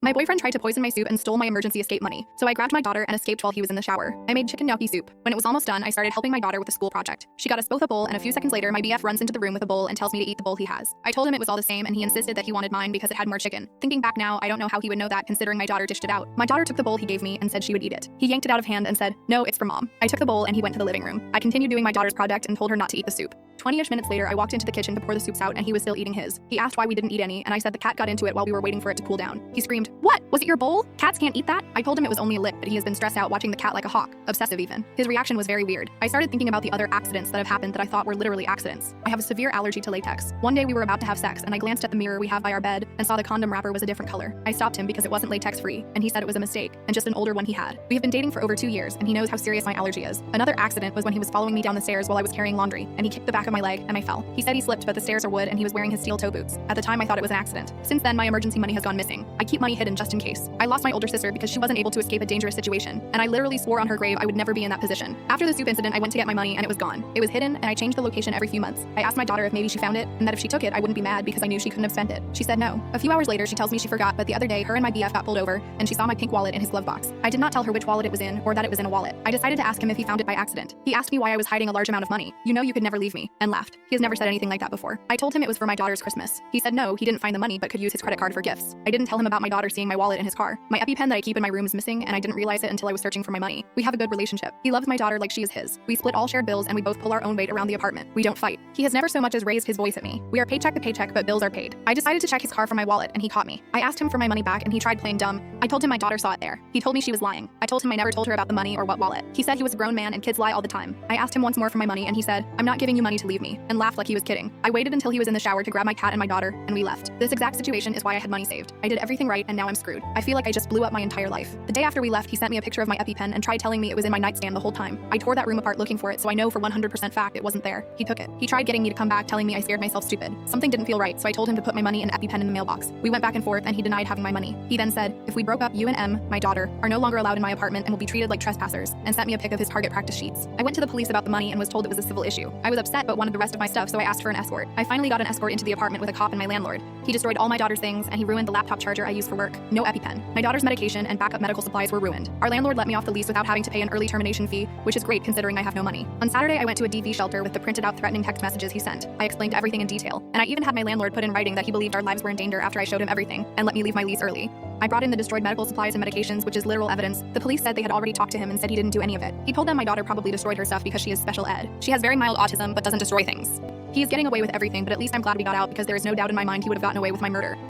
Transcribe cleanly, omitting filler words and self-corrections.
My boyfriend tried to poison my soup and stole my emergency escape money, so I grabbed my daughter and escaped while he was in the shower. I made chicken gnocchi soup. When it was almost done, I started helping my daughter with a school project. She got us both a bowl, and a few seconds later, my BF runs into the room with a bowl and tells me to eat the bowl he has. I told him it was all the same, and he insisted that he wanted mine because it had more chicken. Thinking back now, I don't know how he would know that considering my daughter dished it out. My daughter took the bowl he gave me and said she would eat it. He yanked it out of hand and said, "No, it's for mom." I took the bowl and he went to the living room. I continued doing my daughter's project and told her not to eat the soup. 20-ish minutes later, I walked into the kitchen to pour the soups out and he was still eating his. He asked why we didn't eat any, and I said the cat got into it while we were waiting for it to cool down. He screamed, "What? Was it your bowl? Cats can't eat that?" I told him it was only a lick, but he has been stressed out watching the cat like a hawk. Obsessive even. His reaction was very weird. I started thinking about the other accidents that have happened that I thought were literally accidents. I have a severe allergy to latex. One day we were about to have sex and I glanced at the mirror we have by our bed and saw the condom wrapper was a different color. I stopped him because it wasn't latex free, and he said it was a mistake, and just an older one he had. We have been dating for over 2 years, and he knows how serious my allergy is. Another accident was when he was following me down the stairs while I was carrying laundry, and he kicked the back of my leg and I fell. He said he slipped, but the stairs are wood and he was wearing his steel toe boots. At the time I thought it was an accident. Since then my emergency money has gone missing. I keep money hidden just in case. I lost my older sister because she wasn't able to escape a dangerous situation, and I literally swore on her grave I would never be in that position. After the soup incident, I went to get my money and it was gone. It was hidden, and I changed the location every few months. I asked my daughter if maybe she found it, and that if she took it I wouldn't be mad because I knew she couldn't have spent it. She said no. A few hours later she tells me she forgot, but the other day her and my BF got pulled over and she saw my pink wallet in his glove box. I did not tell her which wallet it was in or that it was in a wallet. I decided to ask him if he found it by accident. He asked me why I was hiding a large amount of money. "You know you could never leave me," and laughed. He has never said anything like that before. I told him it was for my daughter's Christmas. He said no, he didn't find the money but could use his credit card for gifts. I didn't tell him about my daughter seeing my wallet in his car. My EpiPen that I keep in my room is missing, and I didn't realize it until I was searching for my money. We have a good relationship. He loves my daughter like she is his. We split all shared bills and we both pull our own weight around the apartment. We don't fight. He has never so much as raised his voice at me. We are paycheck to paycheck, but bills are paid. I decided to check his car for my wallet and he caught me. I asked him for my money back and he tried playing dumb. I told him my daughter saw it there. He told me she was lying. I told him I never told her about the money or what wallet. He said he was a grown man and kids lie all the time. I asked him once more for my money and he said, "I'm not giving you money to leave me," and laughed like he was kidding. I waited until he was in the shower to grab my cat and my daughter, and we left. This exact situation is why I had money saved. I did everything right and now I'm screwed. I feel like I just blew up my entire life. The day after we left, he sent me a picture of my EpiPen and tried telling me it was in my nightstand the whole time. I tore that room apart looking for it, so I know for 100% fact it wasn't there. He took it. He tried getting me to come back, telling me I scared myself stupid. Something didn't feel right, so I told him to put my money and EpiPen in the mailbox. We went back and forth and he denied having my money. He then said, "If we broke up, you and M, my daughter, are no longer allowed in my apartment and will be treated like trespassers," and sent me a pic of his target practice sheets. I went to the police about the money and was told it was a civil issue. I was upset but wanted the rest of my stuff, so I asked for an escort. I finally got an escort into the apartment with a cop and my landlord. He destroyed all my daughter's things and he ruined the laptop charger I use for work. No EpiPen. My daughter's medication and backup medical supplies were ruined. Our landlord let me off the lease without having to pay an early termination fee, which is great considering I have no money. On Saturday, I went to a DV shelter with the printed out threatening text messages he sent. I explained everything in detail, and I even had my landlord put in writing that he believed our lives were in danger after I showed him everything and let me leave my lease early. I brought in the destroyed medical supplies and medications, which is literal evidence. The police said they had already talked to him and said he didn't do any of it. He told them my daughter probably destroyed her stuff because she is special ed. She has very mild autism but doesn't destroy things. He is getting away with everything, but at least I'm glad we got out because there is no doubt in my mind he would have gotten away with my murder.